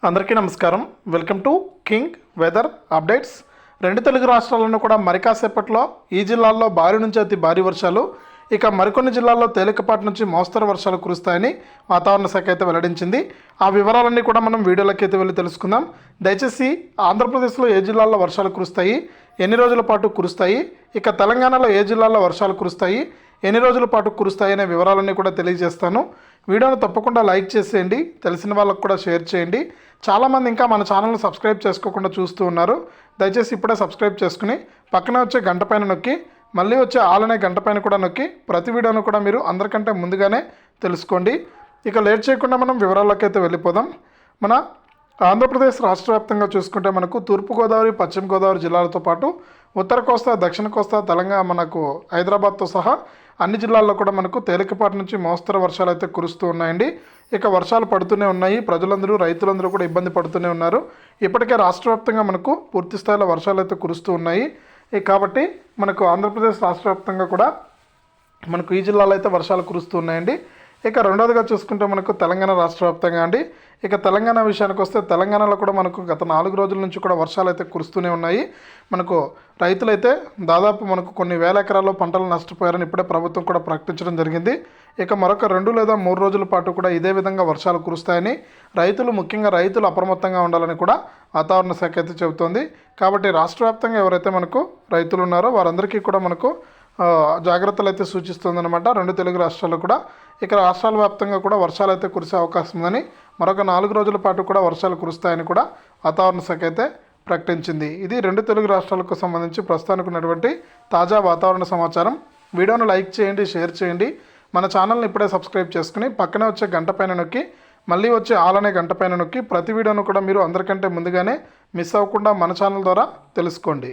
అందరికీ నమస్కారం. Welcome to king weather updates. రెండు తెలుగు రాష్ట్రాలను కూడా మరికాసేపట్లో ఈ జిల్లాల్లో భారీ నుంచి అతి భారీ వర్షాలు, ఇక మరికొన్ని జిల్లాల్లో తేలికపాటి నుంచి మోస్తరు వర్షాలు కురుస్తాయని వాతావరణ శాఖ అయితే వెల్లడించింది. ఆ వివరాలన్నీ కూడా మనం వీడియోలోకి అయితే వెళ్ళి తెలుసుకుందాం. దయచేసి ఆంధ్రప్రదేశ్లో ఏ జిల్లాల్లో వర్షాలు కురుస్తాయి, ఎన్ని రోజుల పాటు కురుస్తాయి, ఇక తెలంగాణలో ఏ జిల్లాల్లో వర్షాలు కురుస్తాయి, ఎన్ని రోజుల పాటు కురుస్తాయి అనే వివరాలన్నీ కూడా తెలియజేస్తాను. వీడియోను తప్పకుండా లైక్ చేసేయండి, తెలిసిన వాళ్ళకు కూడా షేర్ చేయండి. చాలామంది ఇంకా మన ఛానల్ని సబ్స్క్రైబ్ చేసుకోకుండా చూస్తూ ఉన్నారు. దయచేసి ఇప్పుడే సబ్స్క్రైబ్ చేసుకుని పక్కనే వచ్చే గంట పైన నొక్కి మళ్ళీ వచ్చే ఆల్ అనే గంట పైన కూడా నొక్కి ప్రతి వీడియోను కూడా మీరు అందరికంటే ముందుగానే తెలుసుకోండి. ఇక లేట్ చేయకుండా మనం వివరాల్లోకి అయితే వెళ్ళిపోదాం. మన ఆంధ్రప్రదేశ్ రాష్ట్ర వ్యాప్తంగా చూసుకుంటే మనకు తూర్పుగోదావరి, పశ్చిమ గోదావరి జిల్లాలతో పాటు ఉత్తర కోస్తా, దక్షిణ కోస్తా, తెలంగాణ, మనకు హైదరాబాద్తో సహా అన్ని జిల్లాల్లో కూడా మనకు తేలికపాటి నుంచి మోస్తరు వర్షాలు అయితే కురుస్తూ ఉన్నాయండి. ఇక వర్షాలు పడుతూనే ఉన్నాయి. ప్రజలందరూ, రైతులందరూ కూడా ఇబ్బంది పడుతూనే ఉన్నారు. ఇప్పటికే రాష్ట్ర వ్యాప్తంగా మనకు పూర్తి స్థాయిలో వర్షాలు అయితే కురుస్తూ ఉన్నాయి. కాబట్టి మనకు ఆంధ్రప్రదేశ్ రాష్ట్ర వ్యాప్తంగా కూడా మనకు ఈ జిల్లాలో అయితే వర్షాలు కురుస్తూ ఉన్నాయండి. ఇక రెండవదిగా చూసుకుంటే మనకు తెలంగాణ రాష్ట్ర వ్యాప్తంగా అండి. ఇక తెలంగాణ విషయానికి వస్తే తెలంగాణలో కూడా మనకు గత 4 రోజుల నుంచి కూడా వర్షాలు అయితే కురుస్తూనే ఉన్నాయి. మనకు రైతులైతే దాదాపు మనకు కొన్ని వేల ఎకరాల్లో పంటలు నష్టపోయారని ఇప్పుడే ప్రభుత్వం కూడా ప్రకటించడం జరిగింది. ఇక మరొక 2 లేదా 3 రోజుల పాటు కూడా ఇదే విధంగా వర్షాలు కురుస్తాయని ముఖ్యంగా రైతులు అప్రమత్తంగా ఉండాలని కూడా వాతావరణ శాఖ అయితే చెబుతోంది. కాబట్టి రాష్ట్ర వ్యాప్తంగా ఎవరైతే మనకు రైతులు ఉన్నారో వారందరికీ కూడా మనకు జాగ్రత్తలు అయితే సూచిస్తుందన్నమాట. 2 తెలుగు రాష్ట్రాలు కూడా. ఇక రాష్ట్రాల వ్యాప్తంగా కూడా వర్షాలు అయితే కురిసే అవకాశం ఉందని, మరొక 4 రోజుల పాటు కూడా వర్షాలు కురుస్తాయని కూడా వాతావరణ శాఖ అయితే ప్రకటించింది. ఇది 2 తెలుగు రాష్ట్రాలకు సంబంధించి ప్రస్తుతానికి ఉన్నటువంటి తాజా వాతావరణ సమాచారం. వీడియోను లైక్ చేయండి, షేర్ చేయండి. మన ఛానల్ని ఇప్పుడే సబ్స్క్రైబ్ చేసుకుని పక్కనే వచ్చే గంట పైన నొక్కి మళ్ళీ వచ్చే ఆల్ అనే గంట పైన నొక్కి ప్రతి వీడియోను కూడా మీరు అందరికంటే ముందుగానే మిస్ అవ్వకుండా మన ఛానల్ ద్వారా తెలుసుకోండి.